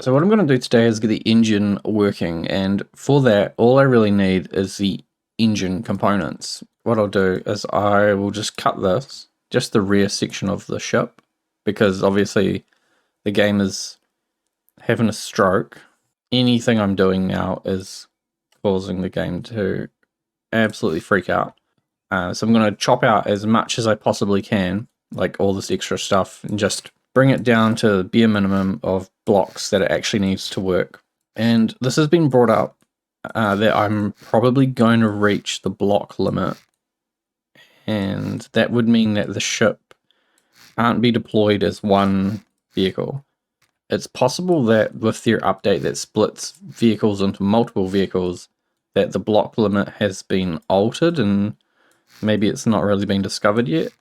So what I'm going to do today is get the engine working, and for that all I really need is the engine components. What I'll do is I will just cut this, just the rear section of the ship, because obviously the game is having a stroke. Anything I'm doing now is causing the game to absolutely freak out. So I'm going to chop out as much as I possibly can, like all this extra stuff, and just bring it down to the bare minimum of blocks that it actually needs to work. And this has been brought up that I'm probably going to reach the block limit, and that would mean that the ship can't be deployed as one vehicle. It's possible that with their update that splits vehicles into multiple vehicles, that the block limit has been altered and maybe it's not really been discovered yet.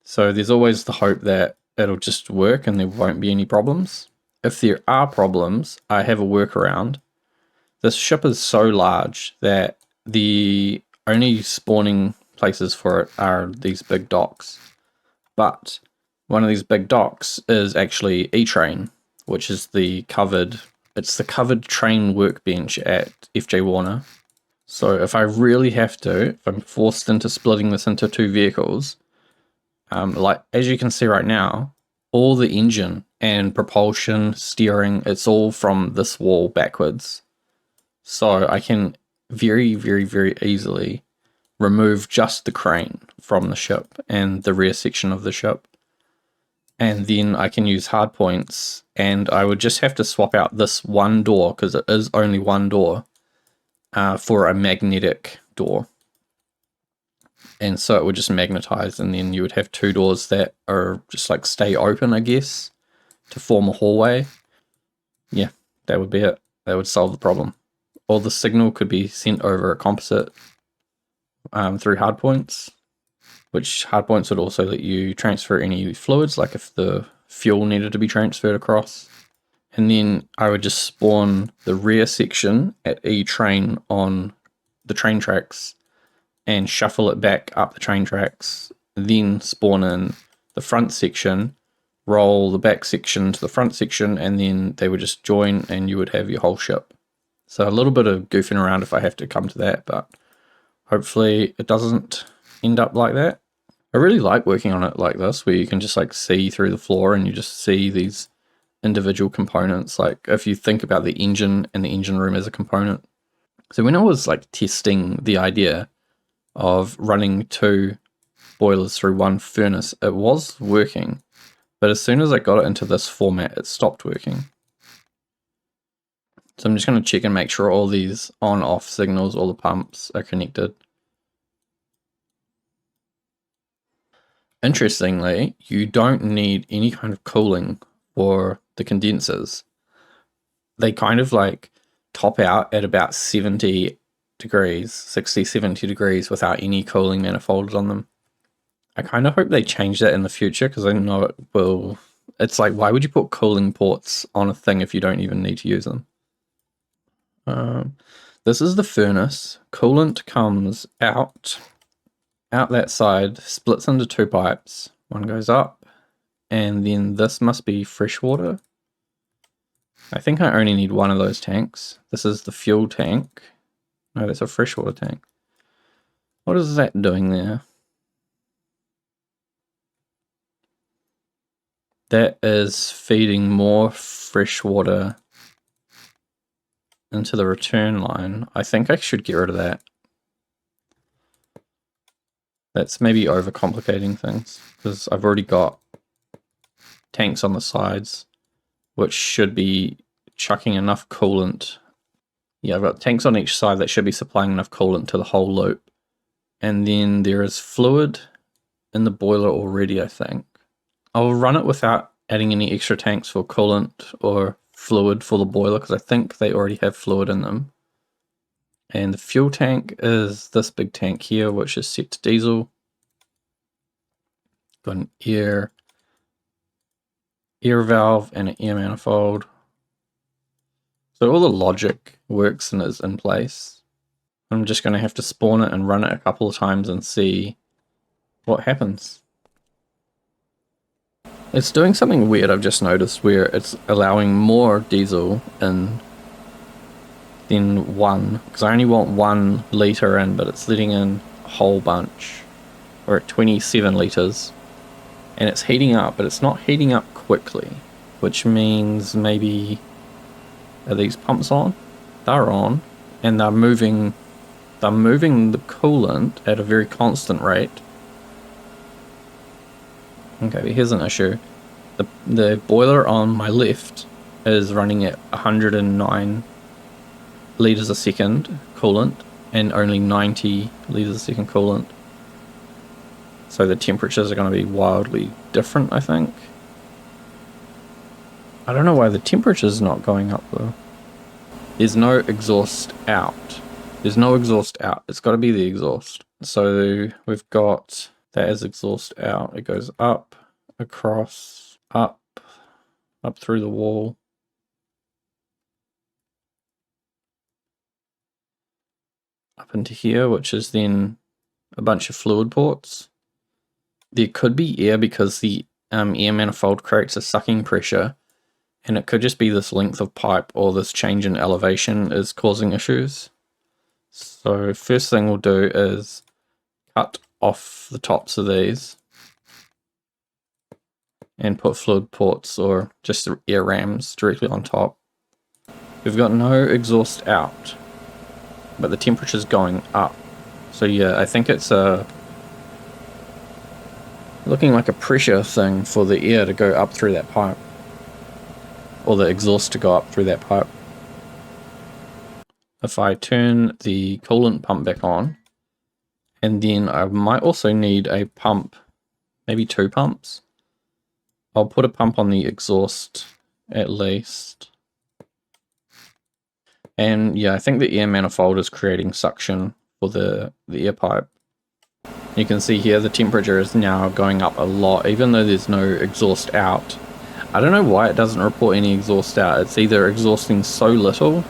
So there's always the hope that it'll just work and there won't be any problems. If there are problems, I have a workaround. This ship is so large that the only spawning places for it are these big docks. But one of these big docks is actually E-Train, which is the covered train workbench at FJ Warner. So if I really have to, if I'm forced into splitting this into two vehicles, like as you can see right now, all the engine and propulsion, steering, it's all from this wall backwards. So I can very, very, very easily remove just the crane from the ship and the rear section of the ship. And then I can use hardpoints, and I would just have to swap out this one door, because it is only one door, for a magnetic door. And so it would just magnetize, and then you would have two doors that are just like stay open, I guess, to form a hallway. Yeah, that would be it. That would solve the problem. Or the signal could be sent over a composite through hardpoints, which hardpoints would also let you transfer any fluids, like if the fuel needed to be transferred across. And then I would just spawn the rear section at E-Train on the train tracks and shuffle it back up the train tracks, then spawn in the front section, roll the back section to the front section, and then they would just join and you would have your whole ship. So a little bit of goofing around if I have to come to that, but hopefully it doesn't end up like that. I really like working on it like this, where you can just like see through the floor and you just see these individual components. Like if you think about the engine and the engine room as a component. So when I was like testing the idea of running two boilers through one furnace, it was working, but as soon as I got it into this format, it stopped working. So I'm just going to check and make sure all these on-off signals, all the pumps are connected. Interestingly, you don't need any kind of cooling for the condensers. They kind of like top out at about 70 degrees, 60, 70 degrees without any cooling manifolds on them. I kind of hope they change that in the future, because I know it will. It's like, why would you put cooling ports on a thing if you don't even need to use them? This is the furnace. Coolant comes out that side, splits into two pipes. One goes up, and then this must be fresh water. I think I only need one of those tanks. This is the fuel tank. No, that's a freshwater tank. What is that doing there? That is feeding more fresh water into the return line. I think I should get rid of that. That's maybe overcomplicating things, because I've already got tanks on the sides, which should be chucking enough coolant. Yeah, I've got tanks on each side that should be supplying enough coolant to the whole loop. And then there is fluid in the boiler already, I think. I'll run it without adding any extra tanks for coolant or fluid for the boiler, because I think they already have fluid in them. And the fuel tank is this big tank here, which is set to diesel. Got an air valve and an air manifold. So all the logic works and is in place. I'm just going to have to spawn it and run it a couple of times and see what happens. It's doing something weird I've just noticed, where it's allowing more diesel in than one, because I only want 1 litre in, but it's letting in a whole bunch. We're at 27 litres, and it's heating up, but it's not heating up quickly, which means maybe, are these pumps on? They're on, and they're moving the coolant at a very constant rate. Okay, but here's an issue. The boiler on my left is running at 109 litres a second coolant and only 90 litres a second coolant. So the temperatures are going to be wildly different, I think. I don't know why the temperature's not going up though. There's no exhaust out. There's no exhaust out. It's got to be the exhaust. So we've got that as exhaust out. It goes up, across, up through the wall. Up into here, which is then a bunch of fluid ports. There could be air because the air manifold creates a sucking pressure, and it could just be this length of pipe or this change in elevation is causing issues. So first thing we'll do is cut off the tops of these and put fluid ports or just air rams directly on top. We've got no exhaust out, but the temperature's going up. So yeah, I think it's looking like a pressure thing for the air to go up through that pipe, or the exhaust to go up through that pipe. If I turn the coolant pump back on, and then I might also need a pump, maybe 2 pumps. I'll put a pump on the exhaust at least. And yeah, I think the air manifold is creating suction for the air pipe. You can see here the temperature is now going up a lot, even though there's no exhaust out. I don't know why it doesn't report any exhaust out. It's either exhausting so little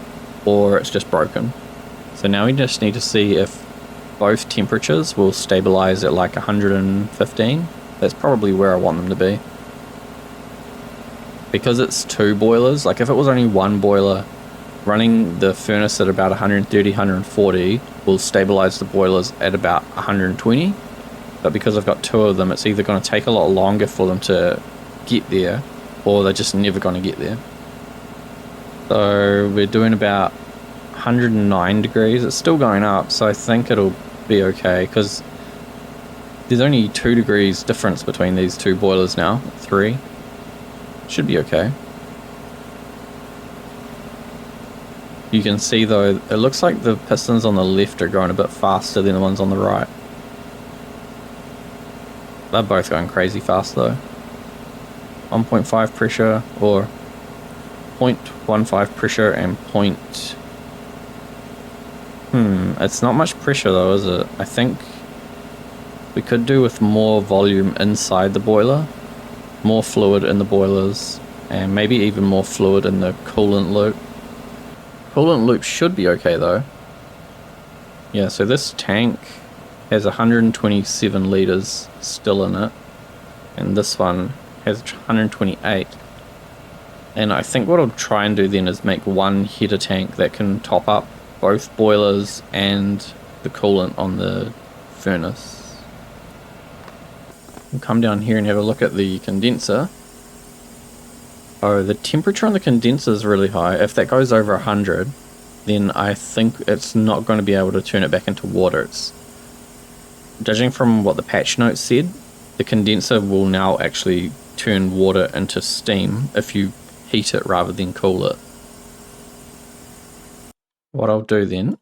or it's just broken. So now we just need to see if both temperatures will stabilize at like 115. That's probably where I want them to be. Because it's 2 boilers, like if it was only 1 boiler, running the furnace at about 130, 140 will stabilize the boilers at about 120. But because I've got 2 of them, it's either going to take a lot longer for them to get there, or they're just never going to get there. So we're doing about 109 degrees. It's still going up, so I think it'll be okay, because there's only 2 degrees difference between these 2 boilers now. 3. Should be okay. You can see though, it looks like the pistons on the left are going a bit faster than the ones on the right. They're both going crazy fast though. 1.5 pressure, or 0.15 pressure and it's not much pressure though, is it? I think we could do with more volume inside the boiler, more fluid in the boilers, and maybe even more fluid in the coolant loop. Coolant loop should be okay though. Yeah, so this tank has 127 litres still in it, and this one has 128. And I think what I'll try and do then is make one header tank that can top up both boilers and the coolant on the furnace. We'll come down here and have a look at the condenser. Oh, the temperature on the condenser is really high. If that goes over 100, then I think it's not going to be able to turn it back into water. Judging from what the patch notes said, the condenser will now actually turn water into steam if you heat it rather than cool it. What I'll do then,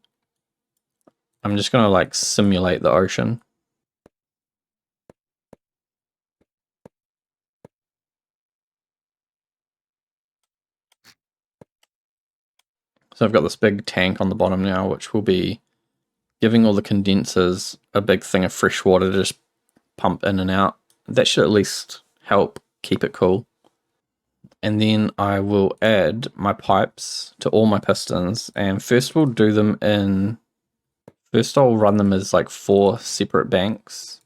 I'm just going to like simulate the ocean. So I've got this big tank on the bottom now, which will be giving all the condensers a big thing of fresh water to just pump in and out. That should at least help keep it cool. And then I will add my pipes to all my pistons, and first we'll do them in, first I'll run them as like 4 separate banks,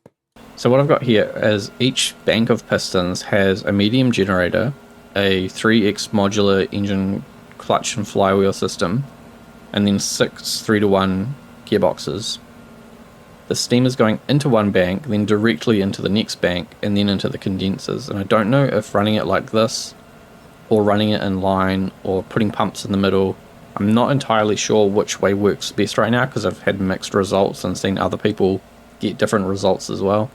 So what I've got here is each bank of pistons has a medium generator, a 3x modular engine clutch and flywheel system, and then 6 3-to-1 gearboxes. The steam is going into one bank, then directly into the next bank, and then into the condensers. And I don't know if running it like this, or running it in line, or putting pumps in the middle. I'm not entirely sure which way works best right now, because I've had mixed results and seen other people get different results as well.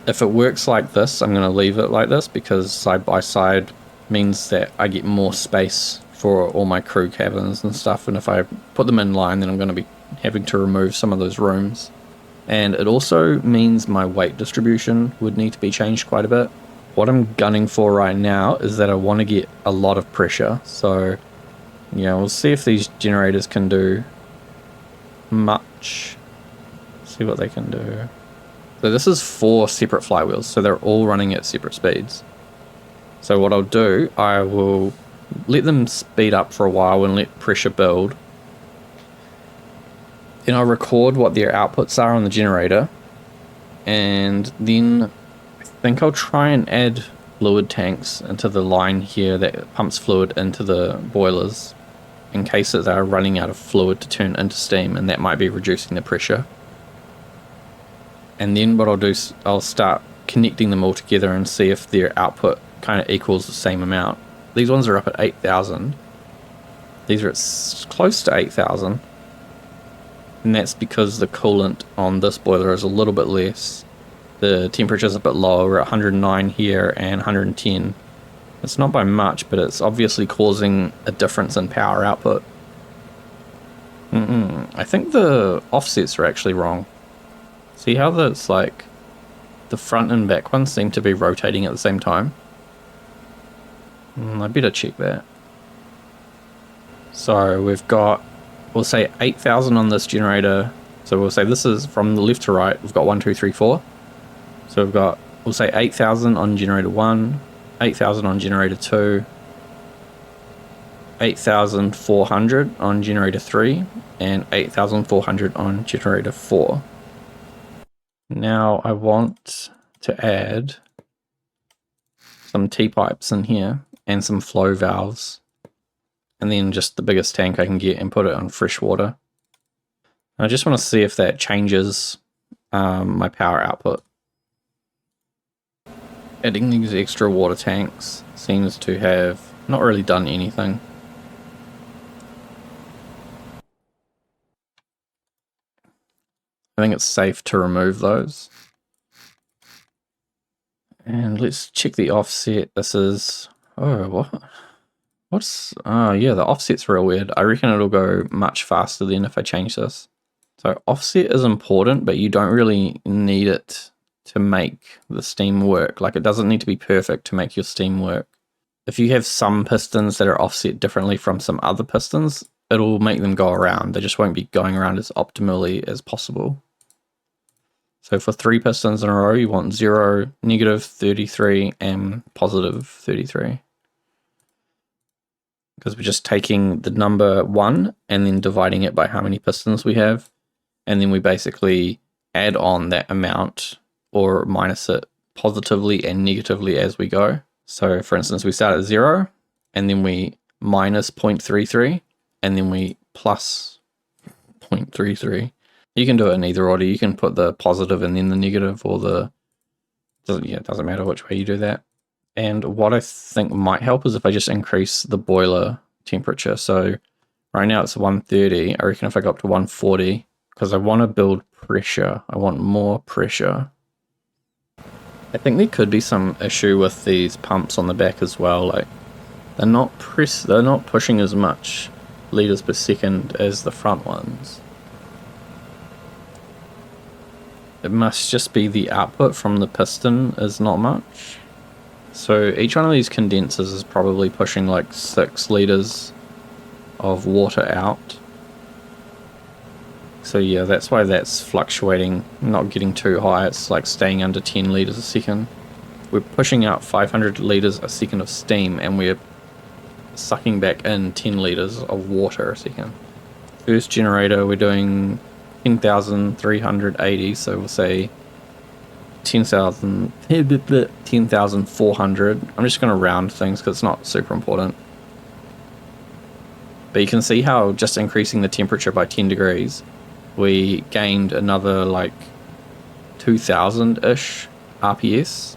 If it works like this, I'm going to leave it like this, because side by side means that I get more space for all my crew cabins and stuff, and if I put them in line, then I'm going to be having to remove some of those rooms. And it also means my weight distribution would need to be changed quite a bit. What I'm gunning for right now is that I want to get a lot of pressure, so yeah, we'll see if these generators can do much. See what they can do. So this is 4 separate flywheels, so they're all running at separate speeds. So what I'll do, I will let them speed up for a while and let pressure build. Then I'll record what their outputs are on the generator, and then I think I'll try and add fluid tanks into the line here that pumps fluid into the boilers in case that they're running out of fluid to turn into steam, and that might be reducing the pressure. And then what I'll do is I'll start connecting them all together and see if their output kind of equals the same amount. These ones are up at 8,000. These are at close to 8,000. And that's because the coolant on this boiler is a little bit less. The temperature is a bit lower. We're at 109 here and 110. It's not by much, but it's obviously causing a difference in power output. I think the offsets are actually wrong. See how that's like the front and back ones seem to be rotating at the same time? I better check that. So we've got, we'll say 8,000 on this generator. So we'll say this is from the left to right. We've got 1, 2, 3, 4. So we've got, we'll say 8,000 on generator 1, 8,000 on generator 2, 8,400 on generator 3, and 8,400 on generator 4. Now I want to add some T-pipes in here and some flow valves, and then just the biggest tank I can get and put it on fresh water. I just want to see if that changes my power output. Adding these extra water tanks seems to have not really done anything. I think it's safe to remove those. And let's check the offset. This is, oh, what? Oh yeah, the offset's real weird. I reckon it'll go much faster than if I change this. So offset is important, but you don't really need it to make the steam work. Like, it doesn't need to be perfect to make your steam work. If you have some pistons that are offset differently from some other pistons, it'll make them go around. They just won't be going around as optimally as possible. So for 3 pistons in a row, you want 0, negative 33, and positive 33. Because we're just taking the number 1 and then dividing it by how many pistons we have. And then we basically add on that amount or minus it positively and negatively as we go. So for instance, we start at 0 and then we minus 0.33 and then we plus 0.33. You can do it in either order. You can put the positive and then the negative, or the, it doesn't matter which way you do that. And what I think might help is if I just increase the boiler temperature. So right now it's 130. I reckon if I go up to 140, because I want to build pressure. I want more pressure. I think there could be some issue with these pumps on the back as well. Like, they're not pushing as much liters per second as the front ones. It must just be the output from the piston is not much. So each one of these condensers is probably pushing like 6 liters of water out. So yeah, that's why that's fluctuating, not getting too high. It's like staying under 10 liters a second. We're pushing out 500 liters a second of steam, and we're sucking back in 10 liters of water a second. First generator, we're doing 10,380, so we'll say 10,000, 10,400. I'm just going to round things because it's not super important. But you can see how just increasing the temperature by 10 degrees, we gained another like 2,000-ish RPS.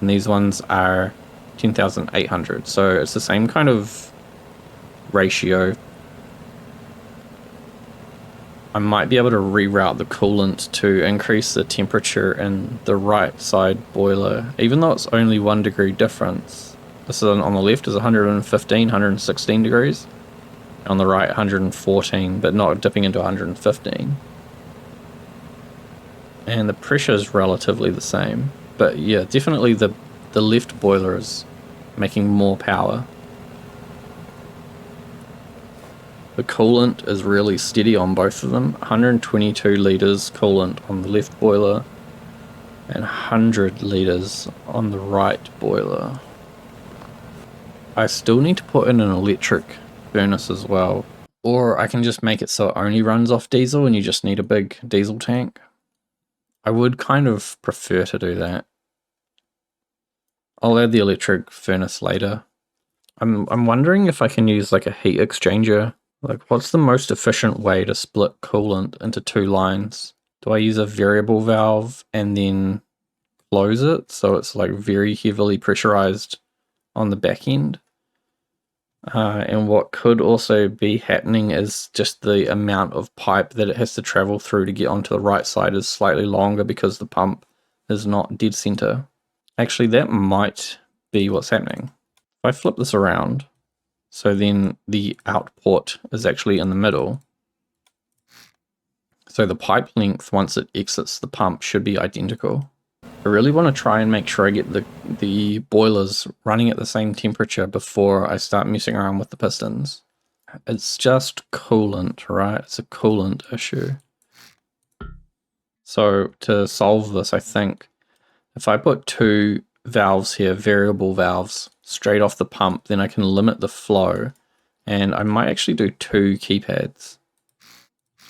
And these ones are 10,800. So it's the same kind of ratio. I might be able to reroute the coolant to increase the temperature in the right side boiler, even though it's only 1 degree difference. This is on the left is 115, 116 degrees. On the right, 114, but not dipping into 115. And the pressure is relatively the same. But yeah, definitely the left boiler is making more power. The coolant is really steady on both of them. 122 litres coolant on the left boiler and 100 litres on the right boiler. I still need to put in an electric furnace as well, or I can just make it so it only runs off diesel and you just need a big diesel tank. I would kind of prefer to do that. I'll add the electric furnace later. I'm wondering if I can use like a heat exchanger. Like, what's the most efficient way to split coolant into 2 lines? Do I use a variable valve and then close it so it's like very heavily pressurized on the back end? And what could also be happening is just the amount of pipe that it has to travel through to get onto the right side is slightly longer because the pump is not dead center. Actually, that might be what's happening. If I flip this around, so then the output is actually in the middle. So the pipe length once it exits the pump should be identical. I really want to try and make sure I get the boilers running at the same temperature before I start messing around with the pistons. It's just coolant, right? It's a coolant issue. So to solve this, I think if I put 2 valves here, variable valves, straight off the pump, then I can limit the flow. And I might actually do 2 keypads.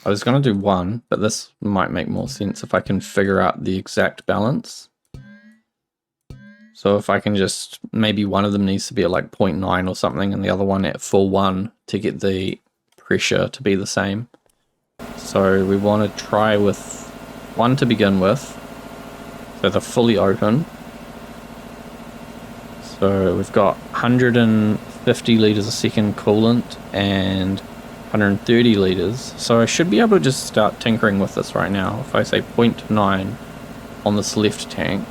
I was going to do 1, but this might make more sense if I can figure out the exact balance. So if I can just, maybe one of them needs to be at like 0.9 or something and the other one at full 1 to get the pressure to be the same. So we want to try with 1 to begin with. So they're fully open. So we've got 150 litres a second coolant and 130 litres. So I should be able to just start tinkering with this right now. If I say 0.9 on this left tank,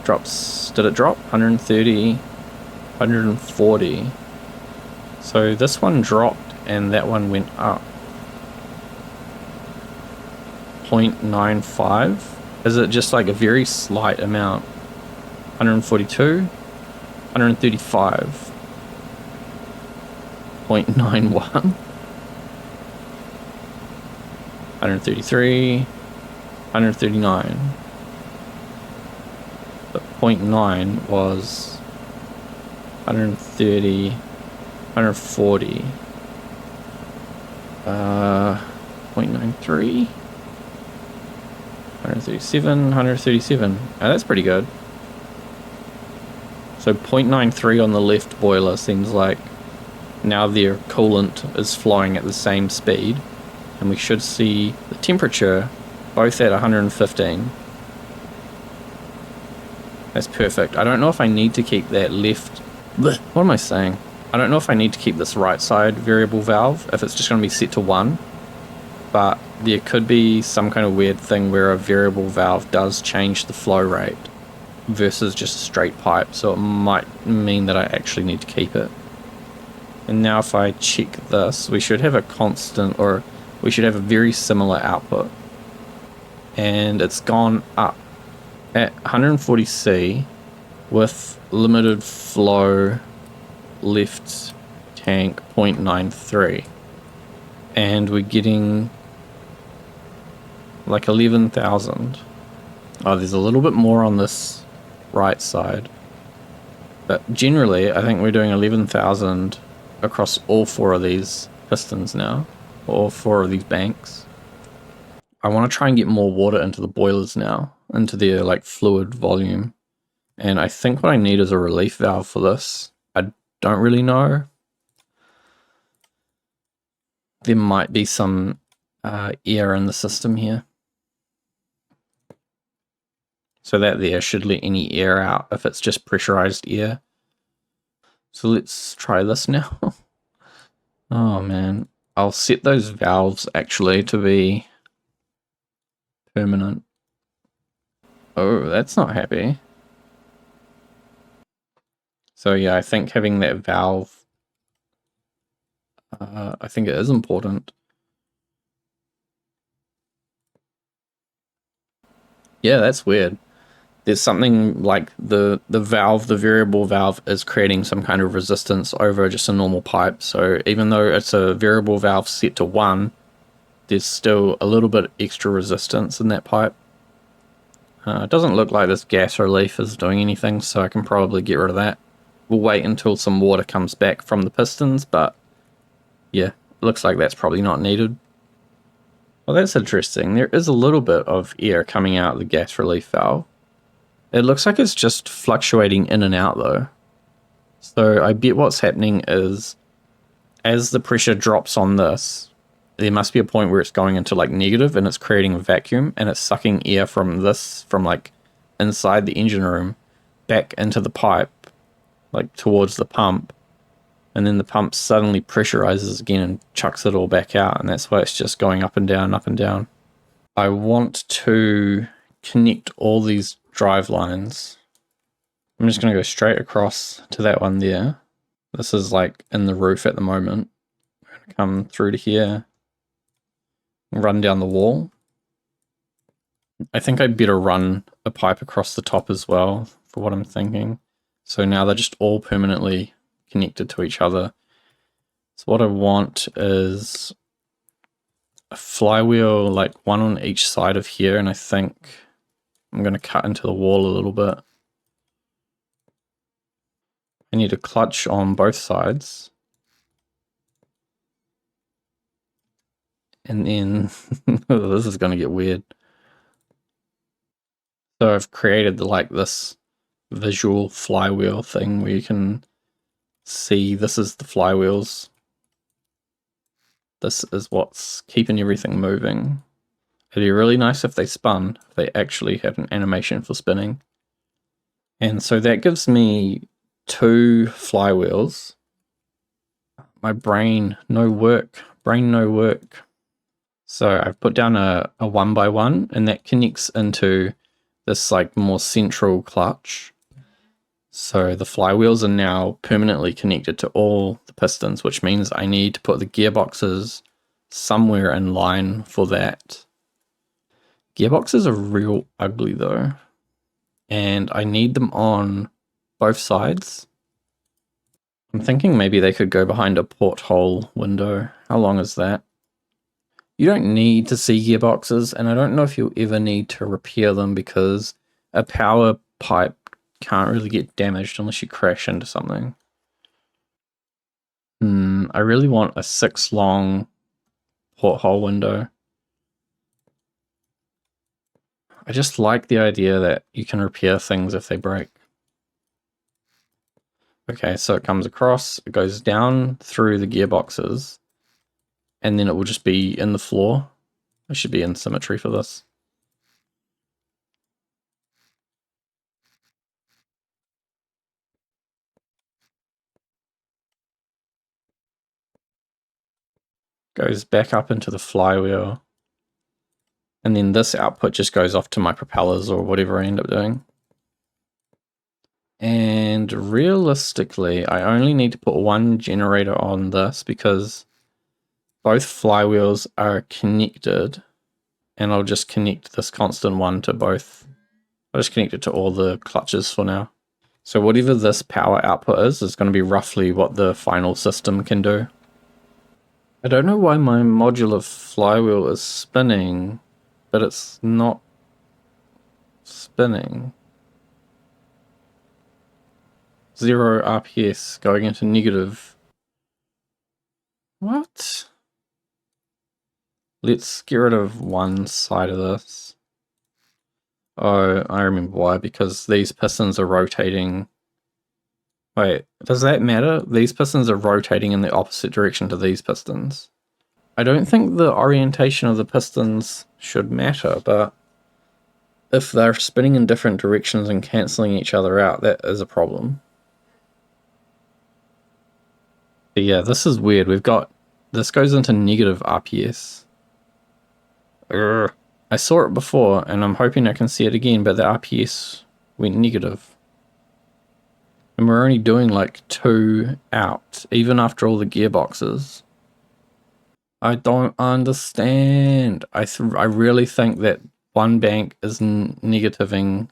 drops, did it drop? 130, 140. So this one dropped and that one went up. 0.95. Is it just like a very slight amount? 142, 135. 0.91, 133, 139. But 0.9 was 130, 140, 0.93, 137, 137. Now that's pretty good. So 0.93 on the left boiler seems like now their coolant is flowing at the same speed, and we should see the temperature both at 115. That's perfect. I don't know if I need to keep that left... What am I saying? I don't know if I need to keep this right side variable valve, if it's just going to be set to 1, but there could be some kind of weird thing where a variable valve does change the flow rate versus just a straight pipe, so it might mean that I actually need to keep it. And now if I check this, we should have a constant, or we should have a very similar output. And it's gone up at 140C with limited flow left tank 0.93. And we're getting like 11,000. Oh, there's a little bit more on this right side. But generally, I think we're doing 11,000 across all 4 of these pistons now, all 4 of these banks. I want to try and get more water into the boilers now. into their like fluid volume. And I think what I need is a relief valve for this. I don't really know. There might be some air in the system here. So that there should let any air out if it's just pressurized air. So let's try this now. Oh man, I'll set those valves actually to be permanent. Oh, that's not happy. So yeah, I think having that valve, I think it is important. Yeah, that's weird. There's something like the valve, the variable valve is creating some kind of resistance over just a normal pipe. So even though it's a variable valve set to 1, there's still a little bit extra resistance in that pipe. It doesn't look like this gas relief is doing anything, so I can probably get rid of that. We'll wait until some water comes back from the pistons, but yeah, looks like that's probably not needed. Well, that's interesting. There is a little bit of air coming out of the gas relief valve. It looks like it's just fluctuating in and out though. So I bet what's happening is as the pressure drops on this, there must be a point where it's going into like negative and it's creating a vacuum and it's sucking air from this, from like inside the engine room back into the pipe, like towards the pump. And then the pump suddenly pressurizes again and chucks it all back out. And that's why it's just going up and down, up and down. I want to connect all these drive lines. I'm just going to go straight across to that one there. This is like in the roof at the moment. I'm going to come through to here, run down the wall. I think I'd better run a pipe across the top as well, for what I'm thinking. So now they're just all permanently connected to each other. So what I want is a flywheel, like one on each side of here, and I think I'm going to cut into the wall a little bit. I need a clutch on both sides. And then, this is going to get weird. So I've created like this visual flywheel thing where you can see this is the flywheels. This is what's keeping everything moving. It'd be really nice if they spun, if they actually had an animation for spinning. And so that gives me 2 flywheels. My brain, no work. Brain, no work. So I've put down a 1x1 and that connects into this like more central clutch. So the flywheels are now permanently connected to all the pistons, which means I need to put the gearboxes somewhere in line for that. Gearboxes are real ugly though, and I need them on both sides. I'm thinking maybe they could go behind a porthole window. How long is that? You don't need to see gearboxes, and I don't know if you'll ever need to repair them because a power pipe can't really get damaged unless you crash into something. I really want a 6 long porthole window. I just like the idea that you can repair things if they break. Okay, so it comes across, it goes down through the gearboxes, and then it will just be in the floor. It should be in symmetry for this. Goes back up into the flywheel. And then this output just goes off to my propellers or whatever I end up doing. And realistically, I only need to put 1 generator on this because both flywheels are connected. And I'll just connect this constant one to both. I'll just connect it to all the clutches for now. So whatever this power output is going to be roughly what the final system can do. I don't know why my modular flywheel is spinning, but it's not spinning. 0 RPS going into negative. What? Let's get rid of one side of this. Oh, I remember why, because these pistons are rotating. Wait, does that matter? These pistons are rotating in the opposite direction to these pistons. I don't think the orientation of the pistons should matter, but if they're spinning in different directions and cancelling each other out, that is a problem. But yeah, this is weird. This goes into negative RPS. Urgh. I saw it before, and I'm hoping I can see it again, but the RPS went negative. And we're only doing like 2 out, even after all the gearboxes. I don't understand. I really think that one bank is negativing.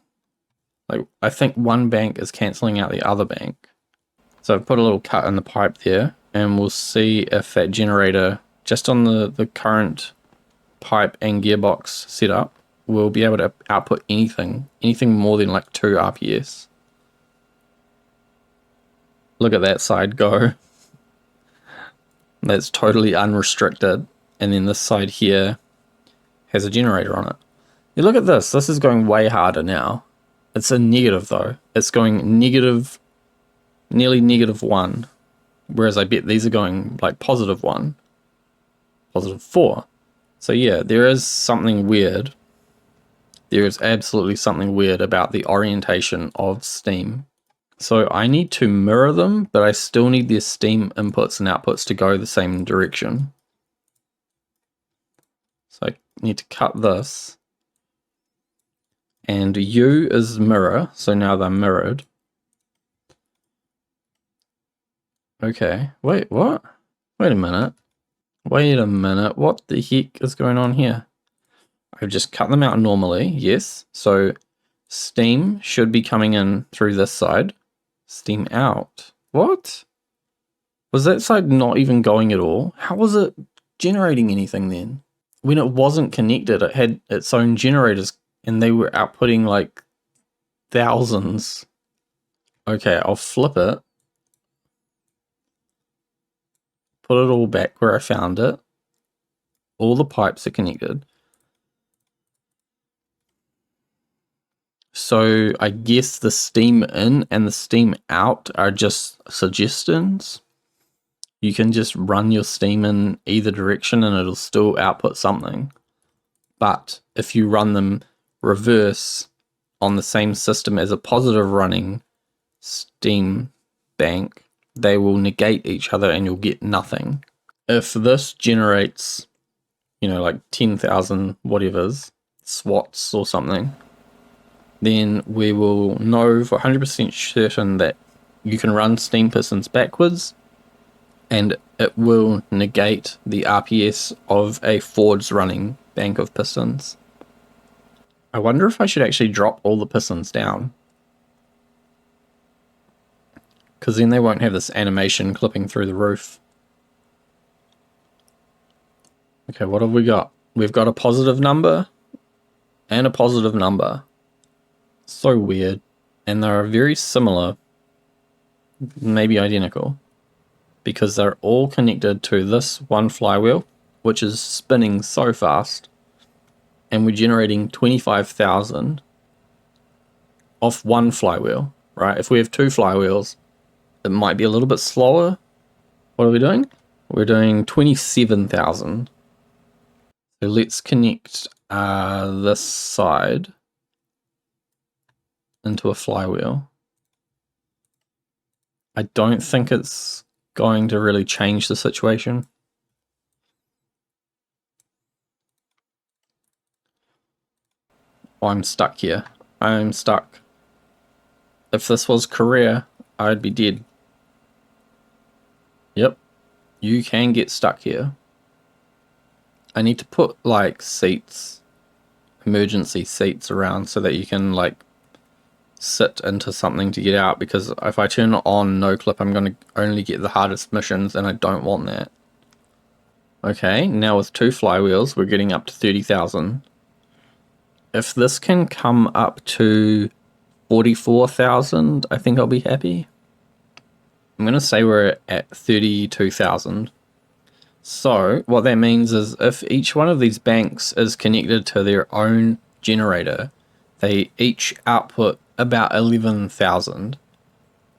Like, I think one bank is cancelling out the other bank. So I've put a little cut in the pipe there, and we'll see if that generator, just on the current pipe and gearbox setup, will be able to output anything more than like 2 RPS. Look at that side go. That's totally unrestricted. And then this side here has a generator on it. You look at this. This is going way harder now. It's a negative though. It's going negative, nearly -1. Whereas I bet these are going like +1, +4. So yeah, there is something weird. There is absolutely something weird about the orientation of steam. So I need to mirror them, but I still need their steam inputs and outputs to go the same direction. So I need to cut this. And U is mirror, so now they're mirrored. Okay, wait, what? Wait a minute. Wait a minute, what the heck is going on here? I've just cut them out normally, yes. So steam should be coming in through this side. Steam out. What? Was that side not even going at all? How was it generating anything then? When it wasn't connected, it had its own generators and they were outputting like thousands. Okay, I'll flip it. Put it all back where I found it. All the pipes are connected. So I guess the steam in and the steam out are just suggestions. You can just run your steam in either direction and it'll still output something. But if you run them reverse on the same system as a positive running steam bank, they will negate each other and you'll get nothing. If this generates, you know, like 10,000 whatevers, swats or something, then we will know for 100% certain that you can run steam pistons backwards and it will negate the RPS of a forwards running bank of pistons. I wonder if I should actually drop all the pistons down, because then they won't have this animation clipping through the roof. Okay, what have we got? We've got a positive number and a positive number. So weird. And they're very similar, maybe identical, because they're all connected to this one flywheel, which is spinning so fast. And we're generating 25,000 off one flywheel, right? If we have 2 flywheels, it might be a little bit slower. What are we doing? We're doing 27,000. So let's connect this side into a flywheel. I don't think it's going to really change the situation. Oh, I'm stuck here. I'm stuck. If this was Korea, I'd be dead. Yep. You can get stuck here. I need to put like seats, emergency seats around so that you can like sit into something to get out, because if I turn it on no clip, I'm going to only get the hardest missions and I don't want that. Okay, now with 2 flywheels, we're getting up to 30,000. If this can come up to 44,000, I think I'll be happy. I'm going to say we're at 32,000. So what that means is if each one of these banks is connected to their own generator, they each output about 11,000.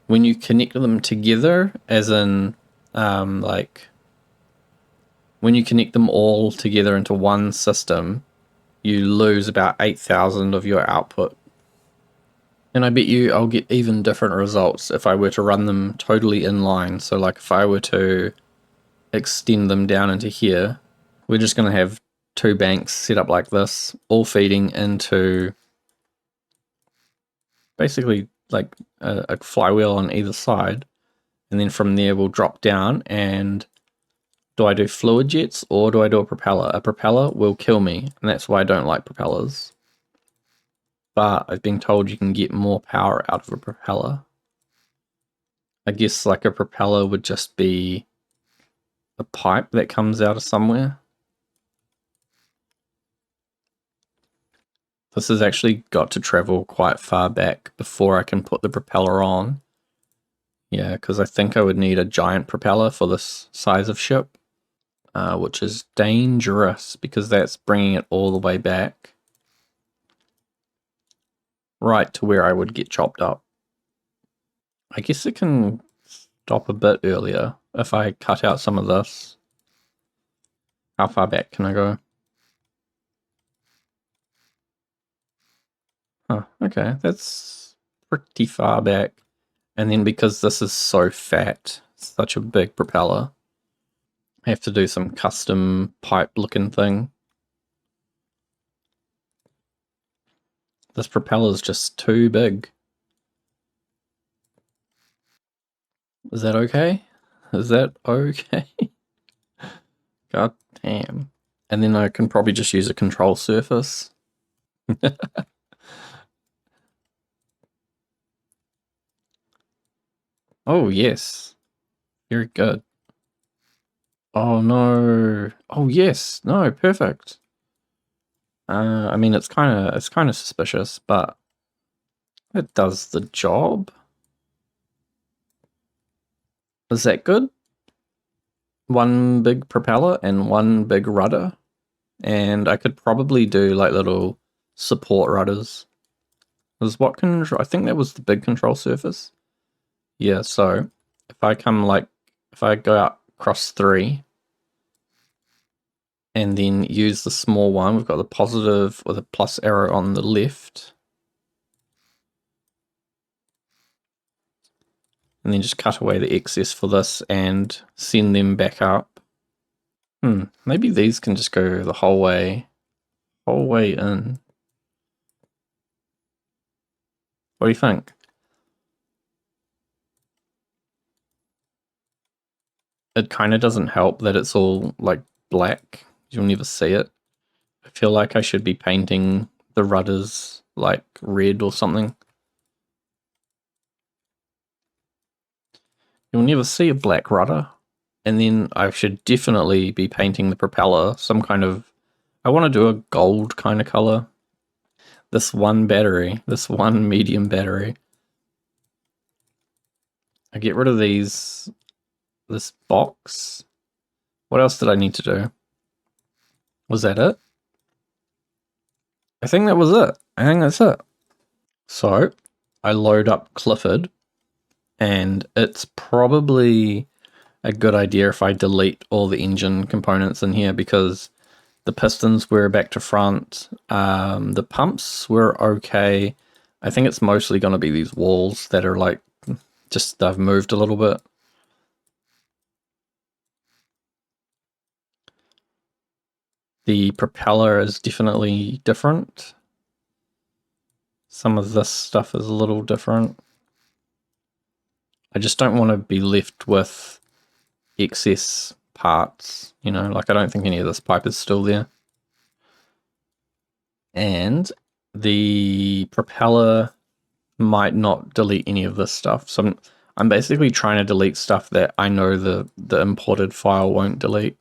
When you connect them together, as in like when you connect them all together into one system, you lose about 8,000 of your output. And I bet you I'll get even different results if I were to run them totally in line. So like if I were to extend them down into here, we're just going to have two banks set up like this, all feeding into basically like a flywheel on either side. And then from there we'll drop down, and do I do fluid jets or do I do a propeller? A propeller will kill me, and that's why I don't like propellers. But I've been told you can get more power out of a propeller. I guess like a propeller would just be a pipe that comes out of somewhere. This has actually got to travel quite far back before I can put the propeller on. Yeah, because I think I would need a giant propeller for this size of ship, which is dangerous because that's bringing it all the way back. Right to where I would get chopped up. I guess it can stop a bit earlier if I cut out some of this. How far back can I go? Huh, okay, that's pretty far back. And then because this is so fat, such a big propeller, I have to do some custom pipe looking thing. This propeller is just too big. Is that okay? Is that okay? God damn. And then I can probably just use a control surface. Oh, yes. Very good. Oh, no. Oh, yes. No, perfect. I mean, it's kind of suspicious, but it does the job. Is that good? One big propeller and one big rudder. And I could probably do like little support rudders. Was what control? I think that was the big control surface. Yeah, so if I come like, if I go out across 3 and then use the small one, we've got the positive or the plus arrow on the left. And then just cut away the excess for this and send them back up. Maybe these can just go the whole way in. What do you think? It kind of doesn't help that it's all like black. You'll never see it. I feel like I should be painting the rudders like red or something. You'll never see a black rudder. And then I should definitely be painting the propeller some kind of, I want to do a gold kind of color. This one battery, this one medium battery. I get rid of this box. What else did I need to do? Was that it? I think that was it. I think that's it. So I load up Clifford, and it's probably a good idea if I delete all the engine components in here because the pistons were back to front. The pumps were okay. I think it's mostly going to be these walls that are like, just they've moved a little bit. The propeller is definitely different. Some of this stuff is a little different. I just don't want to be left with excess parts, you know, like I don't think any of this pipe is still there. And the propeller might not delete any of this stuff. So I'm basically trying to delete stuff that I know the imported file won't delete.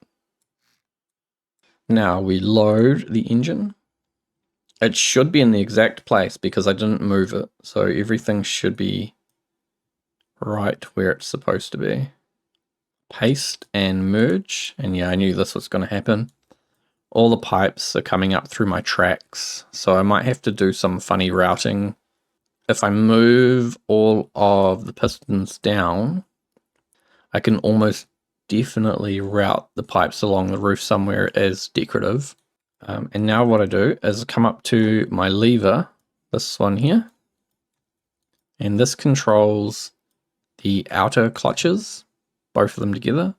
Now we load the engine. It should be in the exact place because I didn't move it. So everything should be right where it's supposed to be. Paste and merge. And yeah, I knew this was going to happen. all the pipes are coming up through my tracks, so I might have to do some funny routing. If I move all of the pistons down, I can almost definitely route the pipes along the roof somewhere as decorative. And now what I do is come up to my lever, this one here, and this controls the outer clutches, both of them together,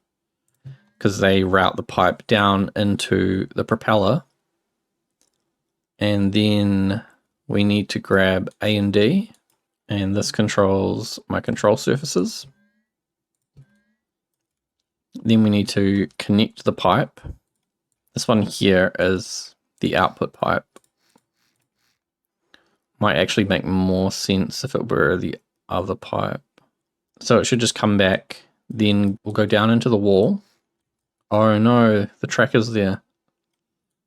because they route the pipe down into the propeller. And then we need to grab A and D, and this controls my control surfaces. Then we need to connect the pipe. This one here is the output pipe. Might actually make more sense if it were the other pipe. So it should just come back, then we'll go down into the wall. Oh no, the track is there.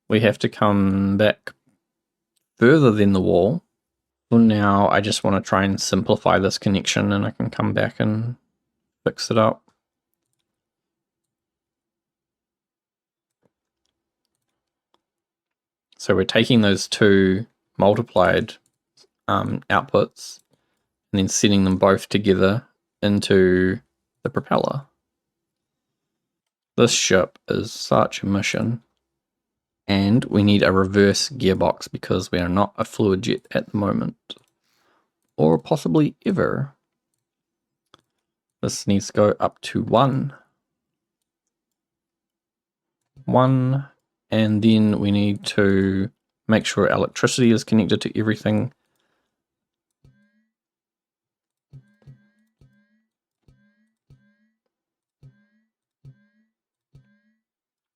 We have to come back further than the wall. For now, I just want to try and simplify this connection, and I can come back and fix it up. So we're taking those two multiplied outputs and then setting them both together into the propeller. This ship is such a mission. And we need a reverse gearbox because we are not a fluid jet at the moment. Or possibly ever. This needs to go up to 1. 1. And then we need to make sure electricity is connected to everything.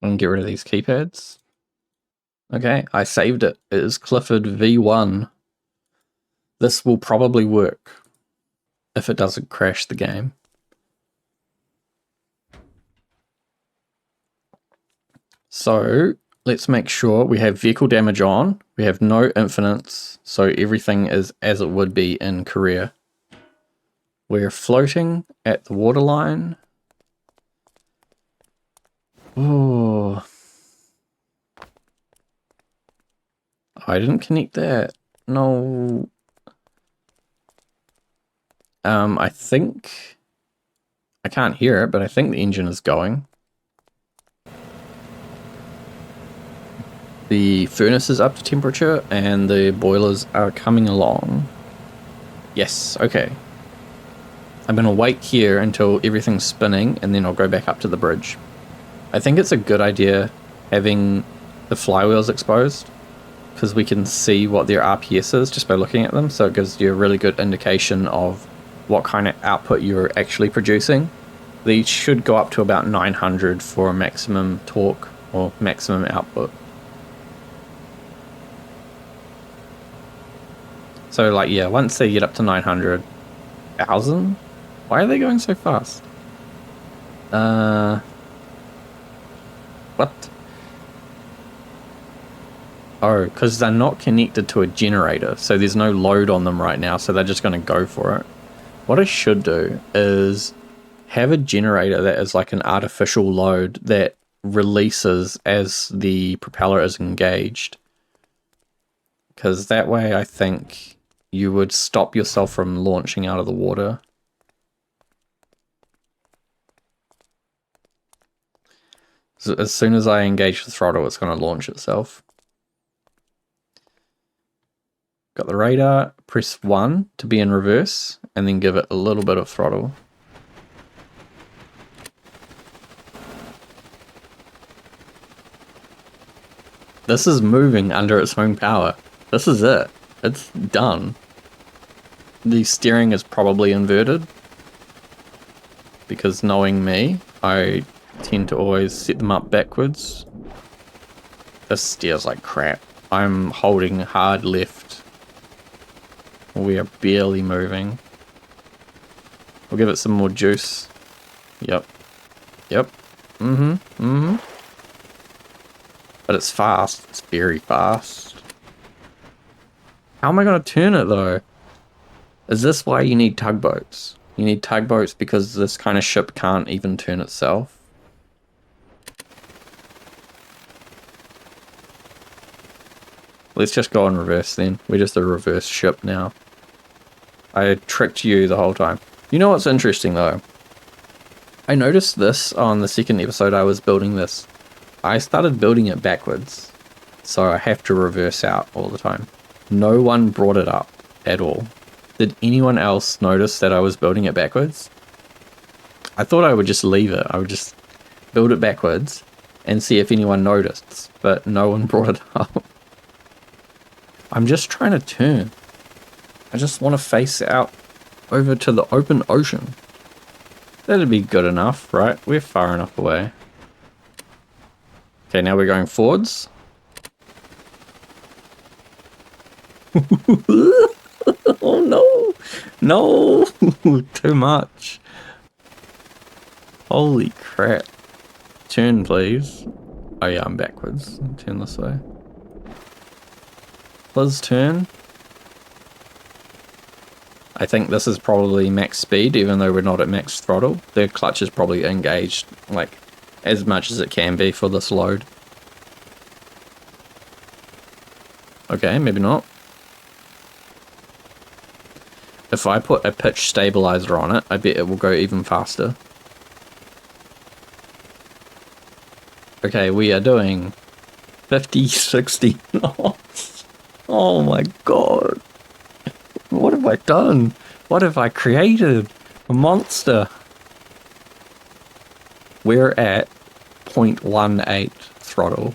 And get rid of these keypads. Okay, I saved it. It is Cliford V1. This will probably work if it doesn't crash the game. So let's make sure we have vehicle damage on. We have no infinites, so everything is as it would be in Korea. We're floating at the waterline. Oh, I didn't connect that. No. I think I can't hear it, but I think the engine is going. The furnace is up to temperature and the boilers are coming along. Yes, okay. I'm going to wait here until everything's spinning and then I'll go back up to the bridge. I think it's a good idea having the flywheels exposed because we can see what their RPS is just by looking at them, so it gives you a really good indication of what kind of output you're actually producing. These should go up to about 900 for maximum torque or maximum output. So like, yeah, once they get up to 900,000, why are they going so fast? What? Oh, because they're not connected to a generator, so there's no load on them right now, so they're just going to go for it. What I should do is have a generator that is like an artificial load that releases as the propeller is engaged. Because that way I think you would stop yourself from launching out of the water. So as soon as I engage the throttle, it's going to launch itself. Got the radar, press 1 to be in reverse, and then give it a little bit of throttle. This is moving under its own power. This is it. It's done. The steering is probably inverted, because knowing me, I tend to always set them up backwards. This steers like crap. I'm holding hard left. We are barely moving. We'll give it some more juice. Yep. Yep. But it's fast. It's very fast. How am I going to turn it though? Is this why you need tugboats? You need tugboats because this kind of ship can't even turn itself. let's just go in reverse then. We're just a reverse ship now. I tricked you the whole time. You know what's interesting though? I noticed this on the second episode I was building this. I started building it backwards, so I have to reverse out all the time. No one brought it up at all. Did anyone else notice that I was building it backwards? I thought I would just leave it. I would just build it backwards and see if anyone noticed, but no one brought it up. I'm just trying to turn. I just want to face out over to the open ocean. That'd be good enough, right? We're far enough away. Okay, now we're going forwards. Oh no! No! Too much. Holy crap. Turn, please. Oh yeah, I'm backwards. Turn this way. Please turn. I think this is probably max speed, even though we're not at max throttle. The clutch is probably engaged, like, as much as it can be for this load. Okay, maybe not. If I put a pitch stabilizer on it, I bet it will go even faster. Okay, we are doing 50, 60 knots. Oh my god. What have I done? What have I created? A monster. We're at 0.18 throttle.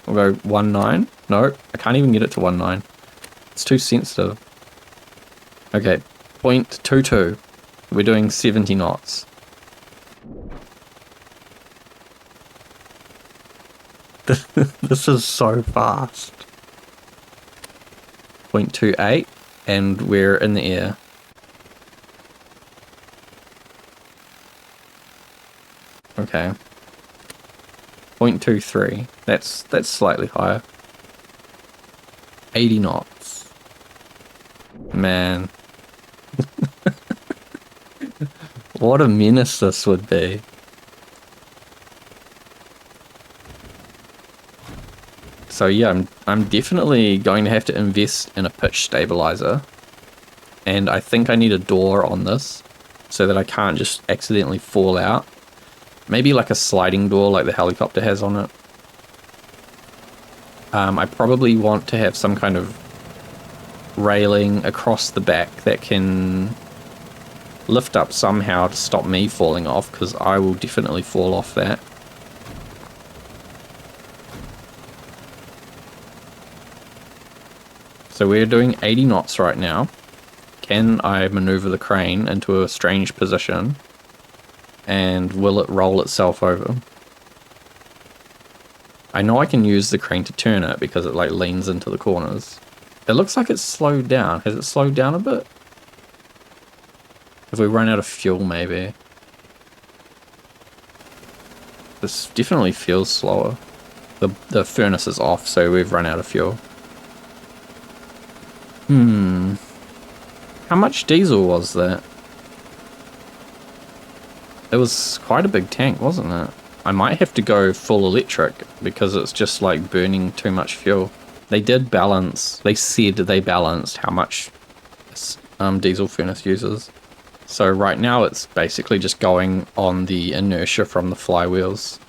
We'll go 1.9. No, I can't even get it to 1.9. It's too sensitive. Okay, 0.22. We're doing 70 knots. This is so fast. 0.28, and we're in the air. Okay. 0.23. That's slightly higher. 80 knots. Man. What a menace this would be. So yeah, I'm definitely going to have to invest in a pitch stabilizer. And I think I need a door on this so that I can't just accidentally fall out. Maybe like a sliding door like the helicopter has on it. I probably want to have some kind of railing across the back that can lift up somehow to stop me falling off, because I will definitely fall off that. So we're doing 80 knots right now. Can I maneuver the crane into a strange position? And will it roll itself over? I know I can use the crane to turn it because it like leans into the corners. It looks like it's slowed down. Has it slowed down a bit? Have we run out of fuel maybe? This definitely feels slower. The furnace is off, so we've run out of fuel. How much diesel was that? It was quite a big tank, wasn't it? I might have to go full electric because it's just like burning too much fuel. They did balance, they said they balanced how much this diesel furnace uses. So right now it's basically just going on the inertia from the flywheels.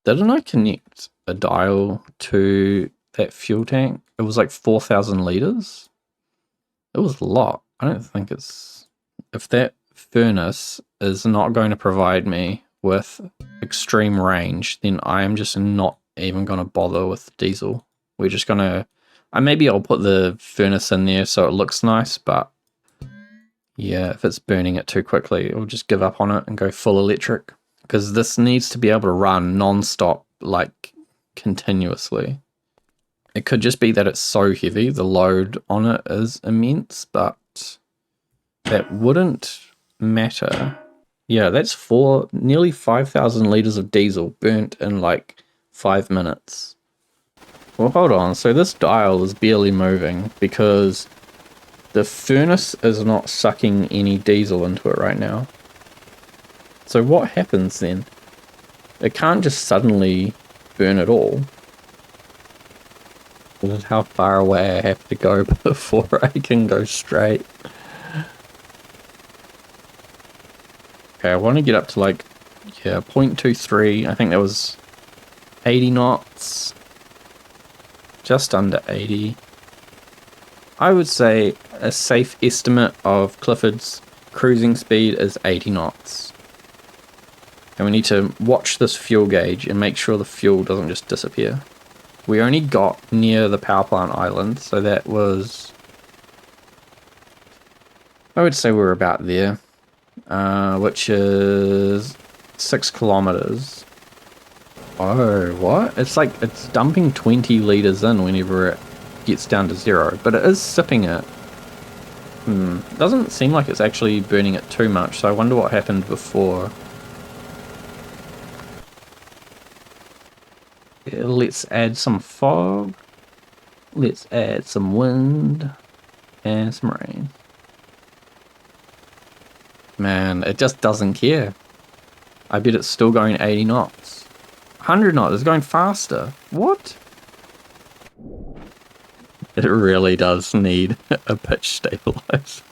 Didn't I connect a dial to that fuel tank? It was like 4,000 litres. It was a lot. I don't think it's... If that furnace is not going to provide me with extreme range, then I am just not even going to bother with diesel. We're just going to... maybe I'll put the furnace in there so it looks nice, but yeah, if it's burning it too quickly, I'll just give up on it and go full electric. Because this needs to be able to run non-stop, like continuously. It could just be that it's so heavy, the load on it is immense, but that wouldn't matter. Yeah, that's nearly 5,000 litres of diesel burnt in like 5 minutes. Well, hold on, so this dial is barely moving because the furnace is not sucking any diesel into it right now. So what happens then? It can't just suddenly burn it all. This is how far away I have to go before I can go straight. Okay, I want to get up to like, yeah, 0.23. I think that was 80 knots. Just under 80. I would say a safe estimate of Clifford's cruising speed is 80 knots. And we need to watch this fuel gauge and make sure the fuel doesn't just disappear. We only got near the power plant island, so that was... I would say we're about there, which is 6 kilometers. Oh, what? It's like, it's dumping 20 liters in whenever it gets down to 0, but it is sipping it. Doesn't seem like it's actually burning it too much, so I wonder what happened before. Yeah, let's add some fog. Let's add some wind and some rain. Man, it just doesn't care. I bet it's still going 80 knots. 100 knots, it's going faster. What? It really does need a pitch stabilizer.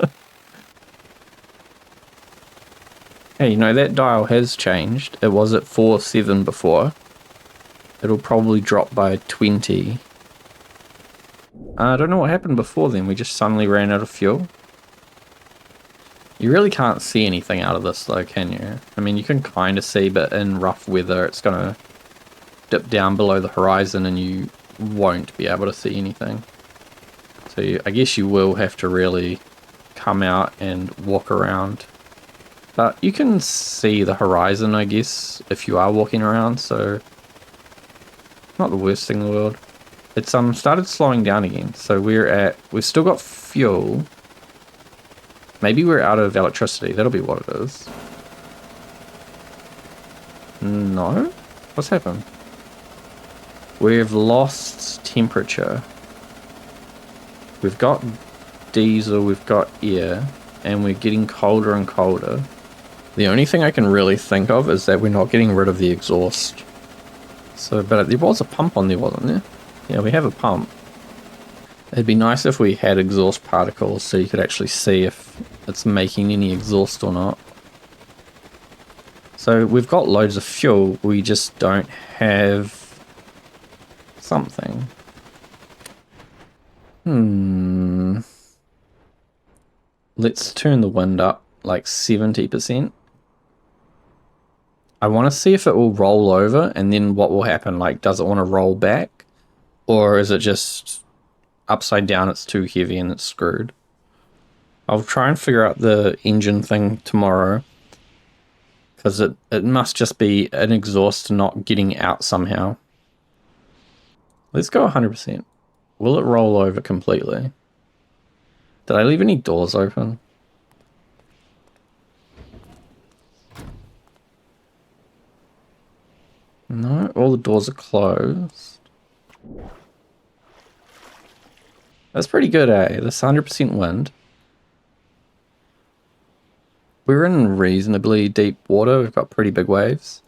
Hey, you know, that dial has changed. It was at 4.7 before. It'll probably drop by 20. I don't know what happened before then. We just suddenly ran out of fuel. You really can't see anything out of this though, can you? I mean, you can kind of see, but in rough weather it's going to dip down below the horizon and you won't be able to see anything. So I guess you will have to really come out and walk around. But you can see the horizon, I guess, if you are walking around, so not the worst thing in the world. It's started slowing down again, so we've still got fuel. Maybe we're out of electricity, that'll be what it is. No? What's happened? We've lost temperature. We've got diesel, we've got air, and we're getting colder and colder. The only thing I can really think of is that we're not getting rid of the exhaust. So, but there was a pump on there, wasn't there? Yeah, we have a pump. It'd be nice if we had exhaust particles so you could actually see if it's making any exhaust or not. So we've got loads of fuel, we just don't have something. Let's turn the wind up like 70%. I want to see if it will roll over and then what will happen. Like, does it want to roll back? Or is it just upside down, it's too heavy and it's screwed? I'll try and figure out the engine thing tomorrow. Because it must just be an exhaust not getting out somehow. Let's go 100%. Will it roll over completely? Did I leave any doors open? No, all the doors are closed. That's pretty good, eh? This 100% wind. We're in reasonably deep water. We've got pretty big waves.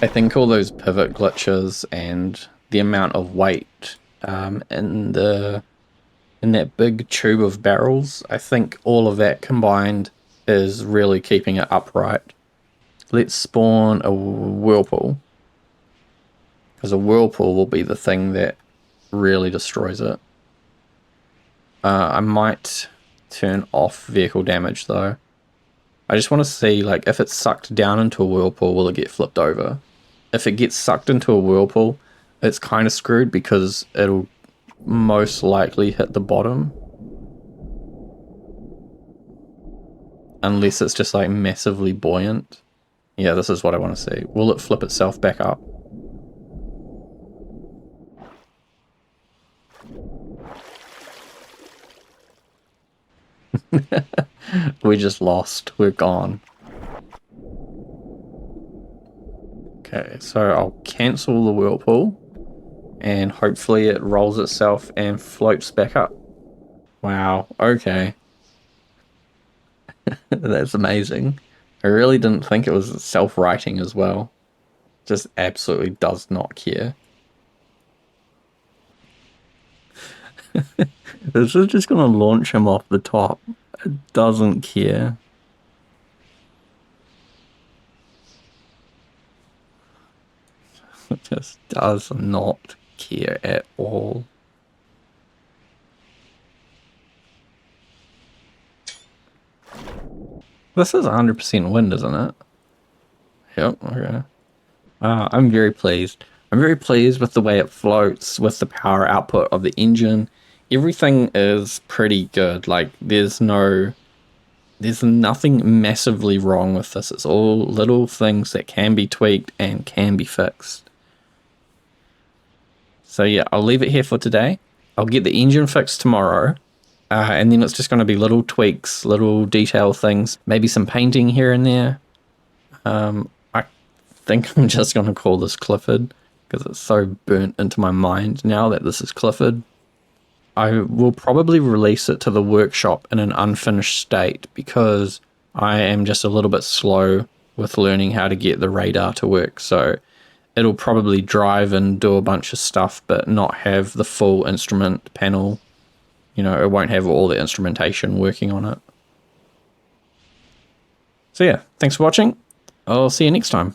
I think all those pivot glitches and the amount of weight in that big tube of barrels, I think all of that combined is really keeping it upright. Let's spawn a Whirlpool, because a Whirlpool will be the thing that really destroys it. I might turn off vehicle damage though. I just want to see, like, if it's sucked down into a Whirlpool, will it get flipped over? If it gets sucked into a Whirlpool, it's kind of screwed because it'll most likely hit the bottom. Unless it's just like massively buoyant. Yeah, this is what I want to see. Will it flip itself back up? We just lost. We're gone. Okay, so I'll cancel the Whirlpool and hopefully it rolls itself and floats back up. Wow, okay. That's amazing. I really didn't think it was self-righting as well. Just absolutely does not care. This is just going to launch him off the top. It doesn't care. It just does not care at all. This is 100% wind, isn't it? Yep, okay. I'm very pleased. I'm very pleased with the way it floats, with the power output of the engine. Everything is pretty good. Like, there's nothing massively wrong with this. It's all little things that can be tweaked and can be fixed. So yeah, I'll leave it here for today. I'll get the engine fixed tomorrow. And then it's just going to be little tweaks, little detail things, maybe some painting here and there. I think I'm just going to call this Clifford because it's so burnt into my mind now that this is Clifford. I will probably release it to the workshop in an unfinished state because I am just a little bit slow with learning how to get the radar to work. So it'll probably drive and do a bunch of stuff, but not have the full instrument panel. You know, it won't have all the instrumentation working on it. So yeah, thanks for watching. I'll see you next time.